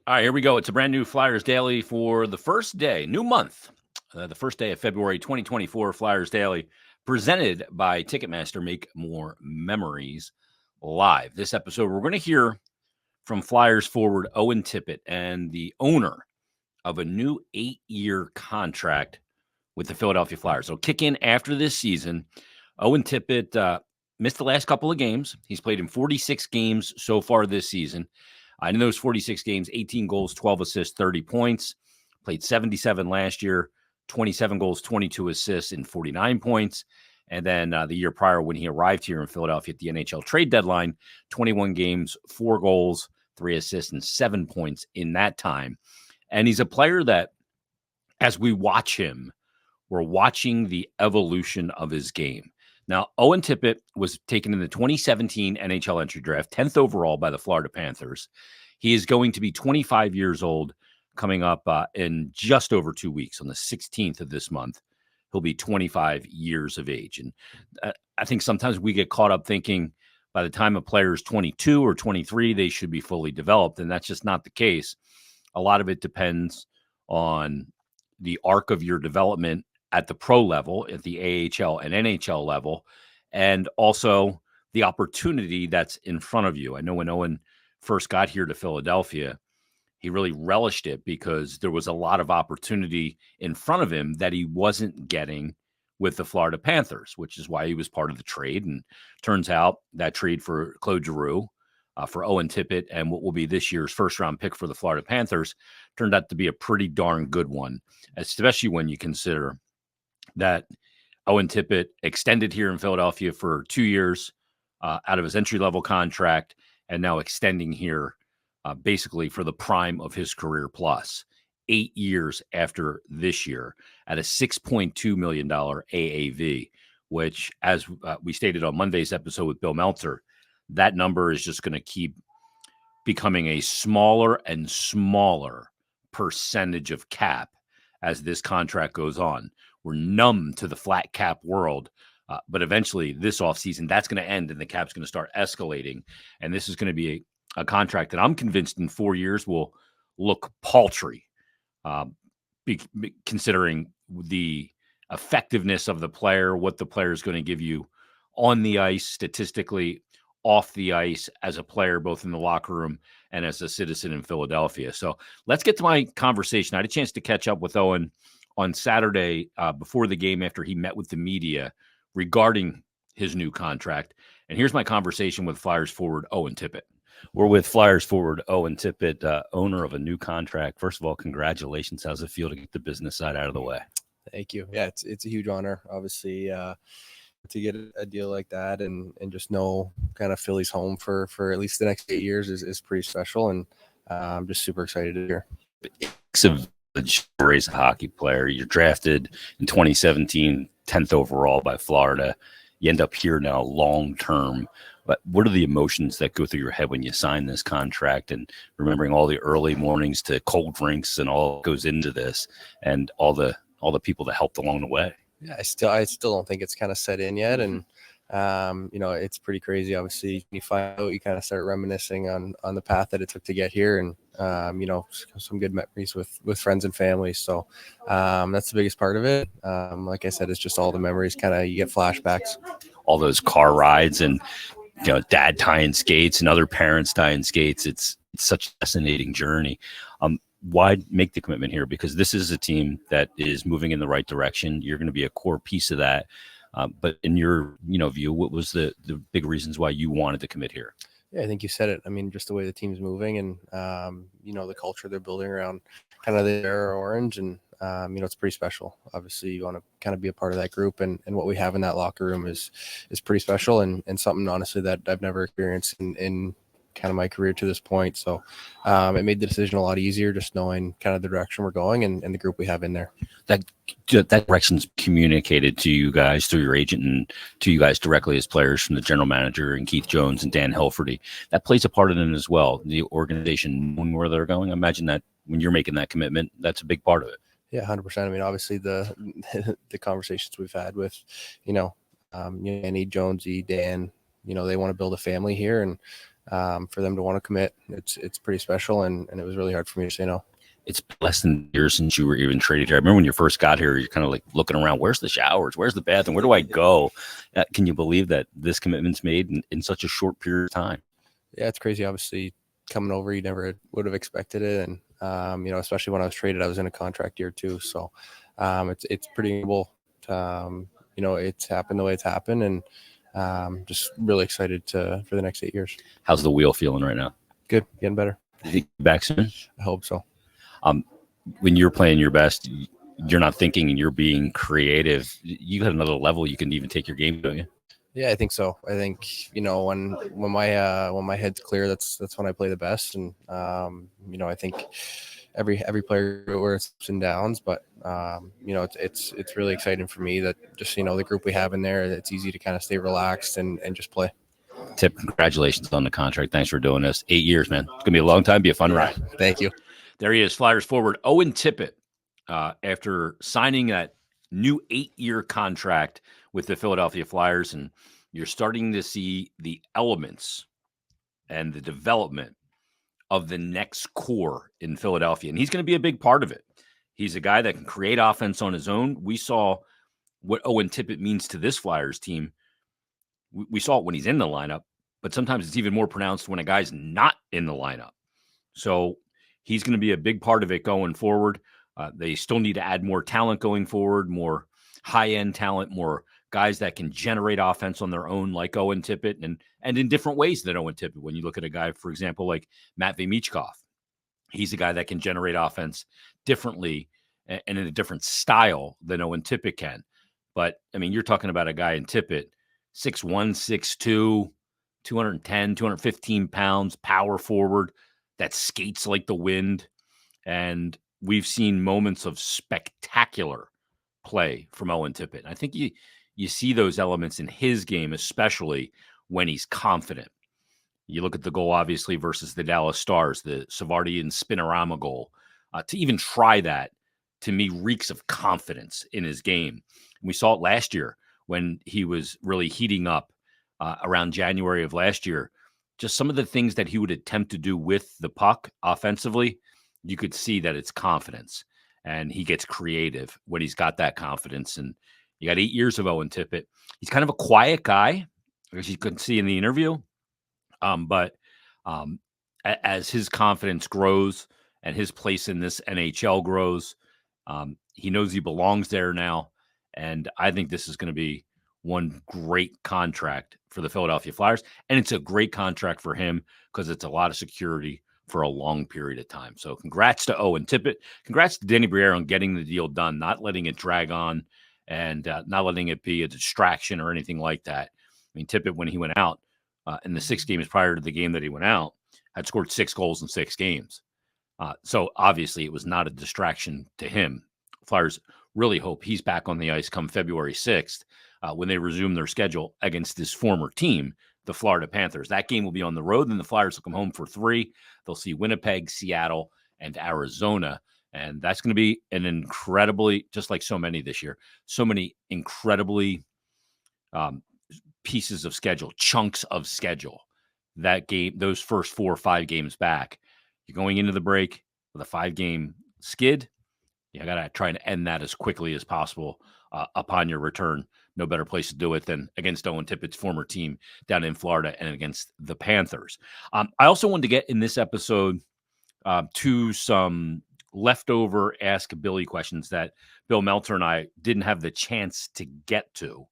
All right, here we go. It's a brand new Flyers Daily for the first day, new month, the first day of February 2024. Flyers Daily presented by Ticketmaster. Make more memories live. This episode, we're going to hear from Flyers forward Owen Tippett and the owner of a new 8-year contract with the Philadelphia Flyers. It'll kick in after this season. Owen Tippett missed the last couple of games. He's played in 46 games so far this season. In those 46 games, 18 goals, 12 assists, 30 points. Played 77 last year, 27 goals, 22 assists, and 49 points. And then the year prior, when he arrived here in Philadelphia at the NHL trade deadline, 21 games, 4 goals, 3 assists, and 7 points in that time. And he's a player that, as we watch him, we're watching the evolution of his game. Now, Owen Tippett was taken in the 2017 NHL entry draft, 10th overall by the Florida Panthers. He is going to be 25 years old coming up in just over 2 weeks. On the 16th of this month, he'll be 25 years of age. And I think sometimes we get caught up thinking by the time a player is 22 or 23, they should be fully developed. And that's just not the case. A lot of it depends on the arc of your development at the pro level, at the AHL and NHL level, and also the opportunity that's in front of you. I know when Owen first got here to Philadelphia, he really relished it because there was a lot of opportunity in front of him that he wasn't getting with the Florida Panthers, which is why he was part of the trade. And turns out that trade for Claude Giroux, for Owen Tippett, and what will be this year's first-round pick for the Florida Panthers, turned out to be a pretty darn good one, especially when you consider that Owen Tippett extended here in Philadelphia for 2 years out of his entry-level contract, and now extending here basically for the prime of his career plus 8 years after this year at a $6.2 million AAV, which, as we stated on Monday's episode with Bill Meltzer, that number is just going to keep becoming a smaller and smaller percentage of cap as this contract goes on. We're numb to the flat cap world, but eventually this offseason, that's going to end and the cap's going to start escalating. And this is going to be a contract that I'm convinced in 4 years will look paltry, considering the effectiveness of the player, what the player is going to give you on the ice, statistically, off the ice, as a player, both in the locker room and as a citizen in Philadelphia. So let's get to my conversation. I had a chance to catch up with Owen on Saturday before the game after he met with the media regarding his new contract. And here's my conversation with Flyers forward Owen Tippett. We're with Flyers forward Owen Tippett, owner of a new contract. First of all, congratulations. How's it feel to get the business side out of the way? Thank you. Yeah, it's a huge honor, obviously, to get a deal like that and just know kind of Philly's home for at least the next 8 years is pretty special. And I'm just super excited to hear. It's a raise a hockey player. You're drafted in 2017, 10th overall by Florida. You end up here now long term. But what are the emotions that go through your head when you sign this contract, and remembering all the early mornings to cold drinks and all that goes into this, and all the people that helped along the way? Yeah, I still don't think it's kind of set in yet, and it's pretty crazy. Obviously, when you find out, you kind of start reminiscing on the path that it took to get here, and some good memories with friends and family. So that's the biggest part of it. Like I said, it's just all the memories. Kind of you get flashbacks. All those car rides and dad tying skates and other parents tying skates. It's such a fascinating journey. Why make the commitment here? Because this is a team that is moving in the right direction. You're going to be a core piece of that. But in your view, what was the big reasons why you wanted to commit here? Yeah, I think you said it. I mean, just the way the team's moving and, the culture they're building around kind of the era orange. And, it's pretty special. Obviously, you want to kind of be a part of that group. And what we have in that locker room is pretty special and something, honestly, that I've never experienced in kind of my career to this point. So it made the decision a lot easier just knowing kind of the direction we're going and the group we have in there. That direction's communicated to you guys through your agent and to you guys directly as players from the general manager and Keith Jones and Dan Hilferty. That plays a part in it as well. The organization, knowing where they're going. I imagine that when you're making that commitment, that's a big part of it. Yeah, 100%. I mean, obviously the conversations we've had with, Annie, Jonesy, Dan, they want to build a family here. And for them to want to commit, it's pretty special, and it was really hard for me to say no. It's less than a year since you were even traded here. I remember when you first got here, you're kind of like looking around. Where's the showers? Where's the bathroom? Where do I go? Can you believe that this commitment's made in such a short period of time? Yeah, it's crazy. Obviously, coming over, you never would have expected it, and especially when I was traded, I was in a contract year too. So it's pretty cool. It's happened the way it's happened, and just really excited for the next 8 years. How's the wheel feeling right now? Good, getting better. You think you're back soon? I hope so. When you're playing your best, you're not thinking and you're being creative. You got another level you can even take your game, don't you? Yeah, I think so. I think when my head's clear, that's when I play the best. And I think every player wears ups and downs, but it's really exciting for me that just the group we have in there. It's easy to kind of stay relaxed and just play. Tip, congratulations on the contract. Thanks for doing this. 8 years, man. It's gonna be a long time. Be a fun ride. Thank you. There he is, Flyers forward Owen Tippett, after signing that new 8-year contract with the Philadelphia Flyers, and you're starting to see the elements and the development of the next core in Philadelphia, and he's going to be a big part of it. He's a guy that can create offense on his own. We saw what Owen Tippett means to this Flyers team. We saw it when he's in the lineup, but sometimes it's even more pronounced when a guy's not in the lineup. So he's going to be a big part of it going forward. They still need to add more talent going forward, more high-end talent, more guys that can generate offense on their own, like Owen Tippett, and in different ways than Owen Tippett. When you look at a guy, for example, like Matvei Michkov, he's a guy that can generate offense differently and in a different style than Owen Tippett can. But, I mean, you're talking about a guy in Tippett, 6'1", 6'2", 210, 215 pounds, power forward, that skates like the wind. And we've seen moments of spectacular play from Owen Tippett. I think you see those elements in his game, especially when he's confident. You look at the goal, obviously, versus the Dallas Stars, the Savardi and Spinorama goal. To even try that, to me, reeks of confidence in his game. And we saw it last year when he was really heating up around January of last year. Just some of the things that he would attempt to do with the puck offensively, you could see that it's confidence. And he gets creative when he's got that confidence. And you got 8 years of Owen Tippett. He's kind of a quiet guy, as you could see in the interview. But as his confidence grows and his place in this NHL grows, he knows he belongs there now. And I think this is going to be one great contract for the Philadelphia Flyers. And it's a great contract for him because it's a lot of security for a long period of time. So congrats to Owen Tippett. Congrats to Danny Briere on getting the deal done, not letting it drag on and not letting it be a distraction or anything like that. I mean, Tippett, when he went out in the 6 games prior to the game that he went out, had scored 6 goals in 6 games. So obviously it was not a distraction to him. Flyers really hope he's back on the ice come February 6th when they resume their schedule against his former team, the Florida Panthers. That game will be on the road, and the Flyers will come home for 3. They'll see Winnipeg, Seattle, and Arizona. And that's going to be an incredibly, just like so many this year, so many incredibly pieces of schedule, chunks of schedule. That game, those first 4 or 5 games back, you're going into the break with a 5-game skid. You got to try and end that as quickly as possible upon your return. No better place to do it than against Owen Tippett's former team down in Florida and against the Panthers. I also wanted to get in this episode to some leftover Ask Billy questions that Bill Meltzer and I didn't have the chance to get to.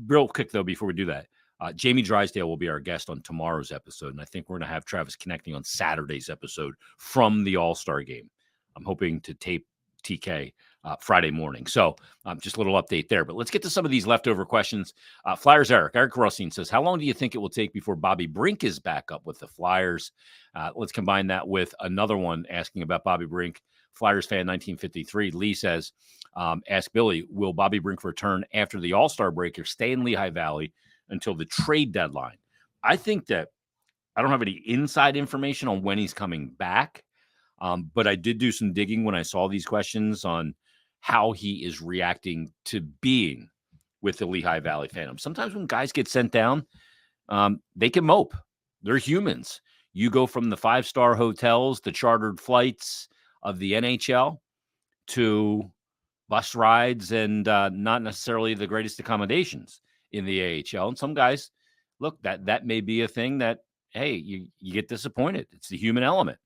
Real quick, though, before we do that, Jamie Drysdale will be our guest on tomorrow's episode, and I think we're going to have Travis connecting on Saturday's episode from the All-Star game. I'm hoping to tape TK Friday morning. So just a little update there. But let's get to some of these leftover questions. Flyers Eric Rossine says, how long do you think it will take before Bobby Brink is back up with the Flyers? Let's combine that with another one asking about Bobby Brink. Flyers fan 1953. Lee says, ask Billy, will Bobby Brink return after the All-Star break or stay in Lehigh Valley until the trade deadline? I think that I don't have any inside information on when he's coming back. But I did do some digging when I saw these questions on how he is reacting to being with the Lehigh Valley Phantom. Sometimes when guys get sent down, they can mope. They're humans. You go from the 5-star hotels, the chartered flights of the NHL to bus rides and not necessarily the greatest accommodations in the AHL. And some guys, look, that may be a thing that, hey, you get disappointed. It's the human element.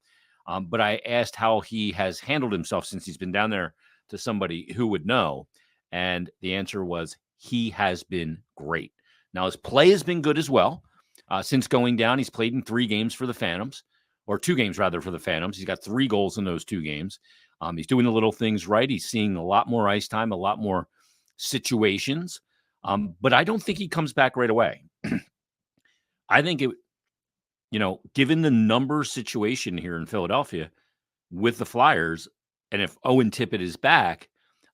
But I asked how he has handled himself since he's been down there to somebody who would know. And the answer was he has been great. Now, his play has been good as well. Since going down, he's played in 3 games for the Phantoms, or 2 games rather for the Phantoms. He's got 3 goals in those 2 games. He's doing the little things right. He's seeing a lot more ice time, a lot more situations. But I don't think he comes back right away. I think given the number situation here in Philadelphia with the Flyers, and if Owen Tippett is back,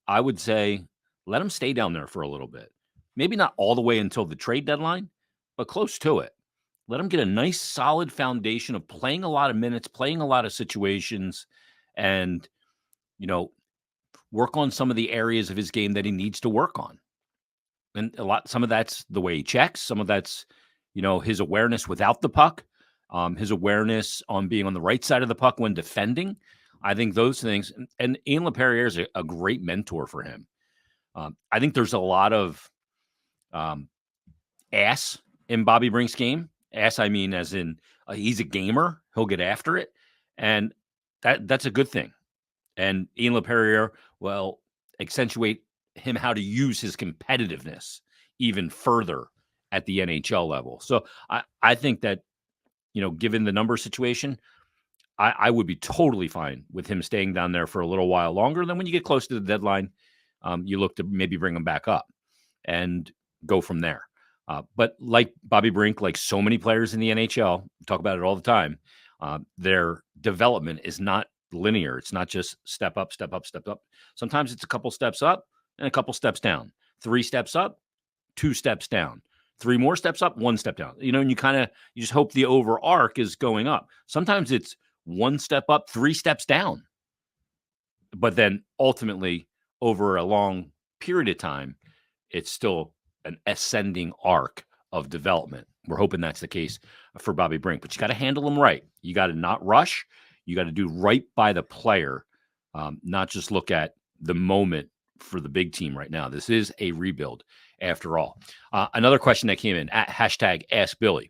I would say let him stay down there for a little bit. Maybe not all the way until the trade deadline, but close to it. Let him get a nice, solid foundation of playing a lot of minutes, playing a lot of situations, and, work on some of the areas of his game that he needs to work on. And some of that's the way he checks. Some of that's, his awareness without the puck, his awareness on being on the right side of the puck when defending. I think those things, and Ian LaPerriere is a great mentor for him. I think there's a lot of ass in Bobby Brink's game. Ass, I mean, as in he's a gamer. He'll get after it. And that's a good thing. And Ian LaPerriere will accentuate him how to use his competitiveness even further at the NHL level. So I think that, given the number situation, I would be totally fine with him staying down there for a little while longer. Then when you get close to the deadline, you look to maybe bring him back up and go from there. But like Bobby Brink, like so many players in the NHL, talk about it all the time, their development is not linear. It's not just step up, step up, step up. Sometimes it's a couple steps up and a couple steps down. 3 steps up, 2 steps down. 3 more steps up, 1 step down. And you just hope the over arc is going up. Sometimes it's 1 step up, 3 steps down. But then ultimately, over a long period of time, it's still an ascending arc of development. We're hoping that's the case for Bobby Brink. But you got to handle him right. You got to not rush. You got to do right by the player, not just look at the moment for the big team right now. This is a rebuild after all. Another question that came in at #AskBilly.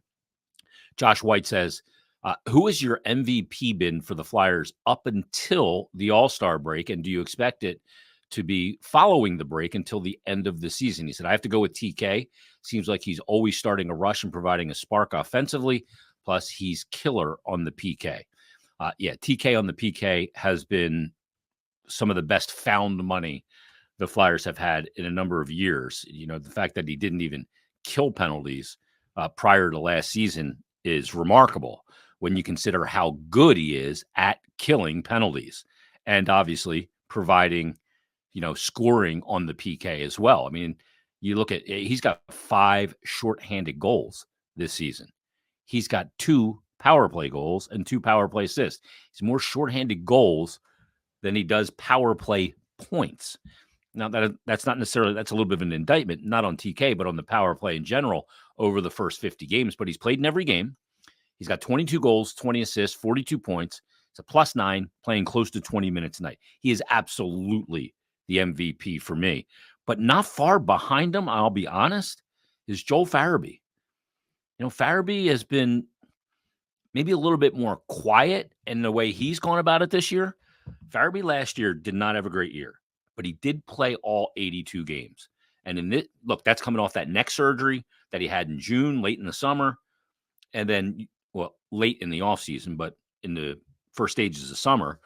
Josh White says, who is your MVP been for the Flyers up until the All-Star break? And do you expect it to be following the break until the end of the season? He said, I have to go with TK. Seems like he's always starting a rush and providing a spark offensively. Plus, he's killer on the PK. TK on the PK has been some of the best found money the Flyers have had in a number of years. The fact that he didn't even kill penalties prior to last season is remarkable when you consider how good he is at killing penalties and obviously providing, scoring on the PK as well. I mean, you look at, he's got 5 shorthanded goals this season. He's got 2 power play goals and 2 power play assists. He's more shorthanded goals than he does power play points. Now, that's not necessarily, that's a little bit of an indictment, not on TK, but on the power play in general over the first 50 games. But he's played in every game. He's got 22 goals, 20 assists, 42 points. It's a +9, playing close to 20 minutes a night. He is absolutely the MVP for me. But not far behind him, I'll be honest, is Joel Farabee. Farabee has been maybe a little bit more quiet in the way he's gone about it this year. Farabee last year did not have a great year, but he did play all 82 games. And that's coming off that neck surgery that he had in June, late in the summer, and then, late in the offseason, but in the first stages of summer.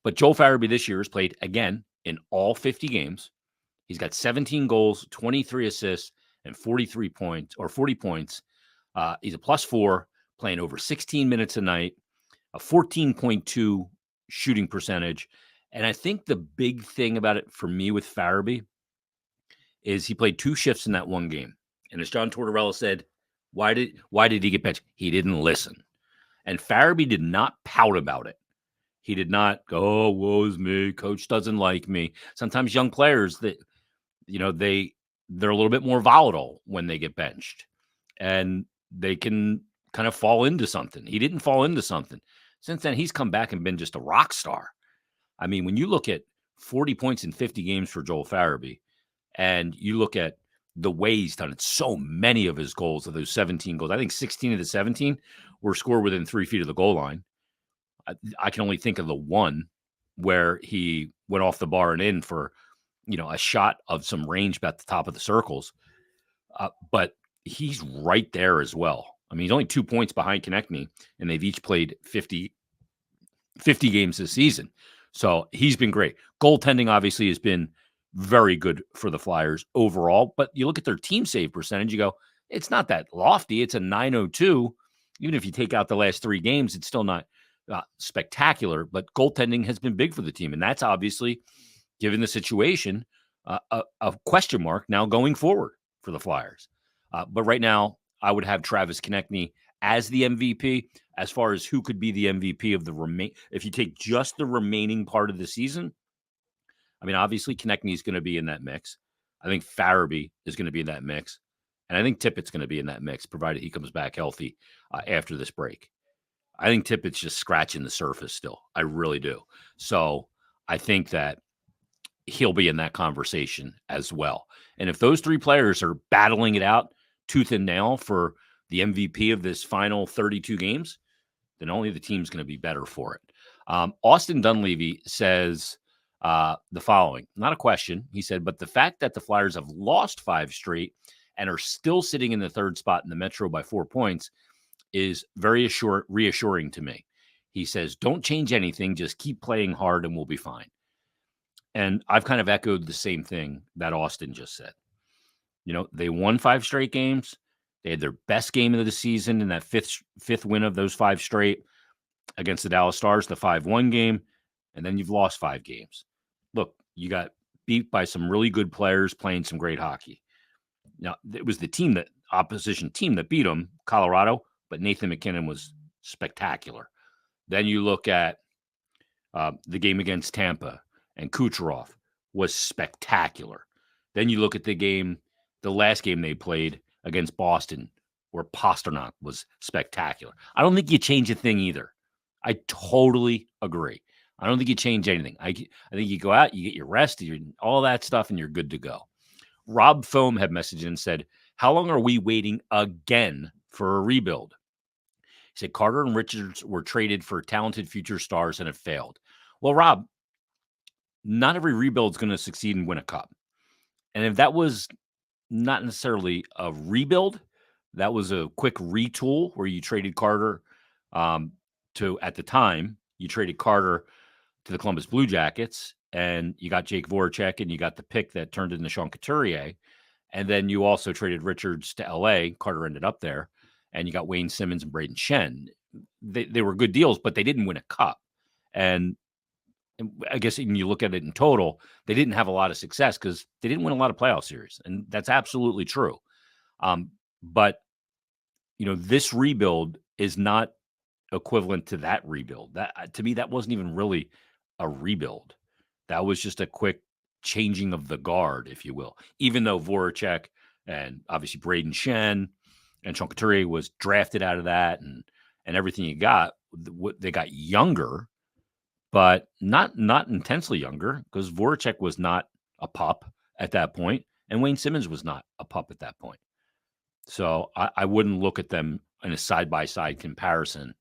But Joel Farabee this year has played, again, in all 50 games. He's got 17 goals, 23 assists, and 40 points. He's a +4, playing over 16 minutes a night, a 14.2 shooting percentage. And I think the big thing about it for me with Farabee is he played 2 shifts in that one game. And as John Tortorella said, why did he get benched? He didn't listen. And Farabee did not pout about it. He did not go, oh, woe is me, coach doesn't like me. Sometimes young players that, they're a little bit more volatile when they get benched. And they can kind of fall into something. He didn't fall into something. Since then, he's come back and been just a rock star. I mean, when you look at 40 points in 50 games for Joel Farabee, and you look at the way he's done it, so many of his goals, of those 17 goals, I think 16 of the 17 were scored within 3 feet of the goal line. I can only think of the one where he went off the bar and in for, a shot of some range at the top of the circles. But he's right there as well. I mean, he's only 2 points behind Konechny, and they've each played 50 games this season. So he's been great. Goaltending obviously has been very good for the Flyers overall, but you look at their team save percentage, you go, it's not that lofty. It's a 902. Even if you take out the last 3 games, it's still not spectacular, but goaltending has been big for the team. And that's obviously, given the situation, a question mark now going forward for the Flyers. But right now, I would have Travis Konechny as the MVP. As far as who could be the MVP of the if you take just the remaining part of the season, I mean, obviously Konechny is going to be in that mix. I think Farabee is going to be in that mix. And I think Tippett's going to be in that mix, provided he comes back healthy after this break. I think Tippett's just scratching the surface still. I really do. So I think that he'll be in that conversation as well. And if those 3 players are battling it out tooth and nail for the MVP of this final 32 games, then only the team's going to be better for it. Austin Dunleavy says the following, not a question. He said, but the fact that the Flyers have lost 5 straight and are still sitting in the 3rd spot in the Metro by 4 points is very reassuring to me. He says, don't change anything. Just keep playing hard and we'll be fine. And I've kind of echoed the same thing that Austin just said. They won 5 straight games. They had their best game of the season in that fifth win of those 5 straight against the Dallas Stars, the 5-1 game. And then you've lost 5 games. Look, you got beat by some really good players playing some great hockey. Now, it was the opposition team that beat them, Colorado, but Nathan McKinnon was spectacular. Then you look at the game against Tampa, and Kucherov was spectacular. Then you look at the last game they played against Boston, where Pasternak was spectacular. I don't think you change a thing either. I totally agree. I don't think you change anything. I think you go out, you get your rest, all that stuff, and you're good to go. Rob Foam had messaged and said, how long are we waiting again for a rebuild? He said, Carter and Richards were traded for talented future stars and have failed. Well, Rob, not every rebuild is going to succeed and win a cup. And if that was not necessarily a rebuild, that was a quick retool where you traded Carter at the time, you traded Carter to the Columbus Blue Jackets, and you got Jake Voracek, and you got the pick that turned into Sean Couturier. And then you also traded Richards to LA. Carter ended up there, and you got Wayne Simmons and Braden Shen. They were good deals, but they didn't win a cup. And I guess when you look at it in total, they didn't have a lot of success because they didn't win a lot of playoff series. And that's absolutely true. But, this rebuild is not equivalent to that rebuild. That, to me, that wasn't even really a rebuild. That was just a quick changing of the guard, if you will. Even though Voracek and obviously Braden Shen and Sean Couturier was drafted out of that, and everything you got, they got younger, but not intensely younger, because Voracek was not a pup at that point, and Wayne Simmons was not a pup at that point. So I wouldn't look at them in a side-by-side comparison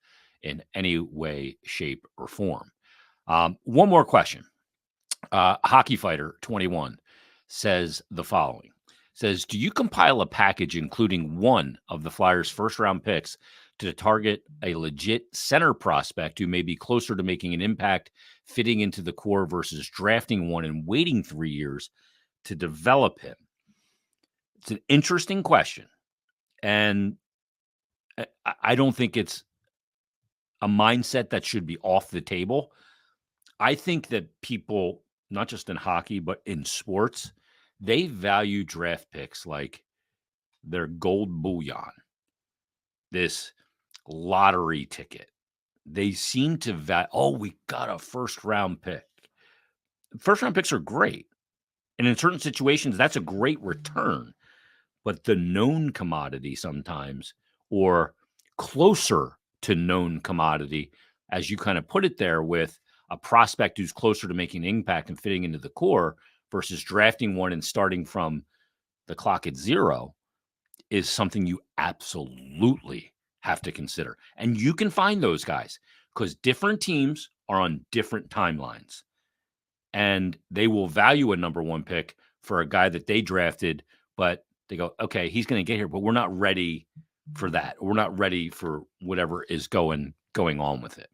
in any way, shape, or form. One more question. Hockey Fighter 21 says the following. Says, do you compile a package including one of the Flyers' first-round picks to target a legit center prospect who may be closer to making an impact, fitting into the core versus drafting one and waiting 3 years to develop him? It's an interesting question. And I don't think it's a mindset that should be off the table. I think that people, not just in hockey, but in sports, they value draft picks like their gold bullion, this lottery ticket. They seem to we got a first-round pick. First-round picks are great. And in certain situations, that's a great return. But the known commodity sometimes, or closer to known commodity, as you kind of put it there, with a prospect who's closer to making an impact and fitting into the core versus drafting one and starting from the clock at zero, is something you absolutely have to consider. And you can find those guys because different teams are on different timelines, and they will value a number one pick for a guy that they drafted, but they go, okay, he's going to get here, but we're not ready for that. We're not ready for whatever is going on with it.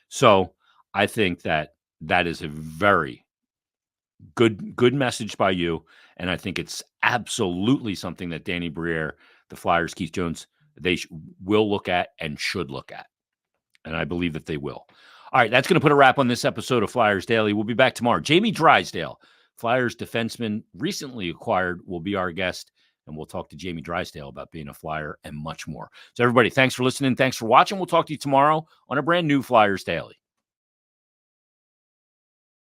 So I think that is a very good message by you. And I think it's absolutely something that Danny Briere, the Flyers, Keith Jones, they will look at and should look at. And I believe that they will. All right, that's going to put a wrap on this episode of Flyers Daily. We'll be back tomorrow. Jamie Drysdale, Flyers defenseman, recently acquired, will be our guest. And we'll talk to Jamie Drysdale about being a Flyer and much more. So everybody, thanks for listening. Thanks for watching. We'll talk to you tomorrow on a brand new Flyers Daily.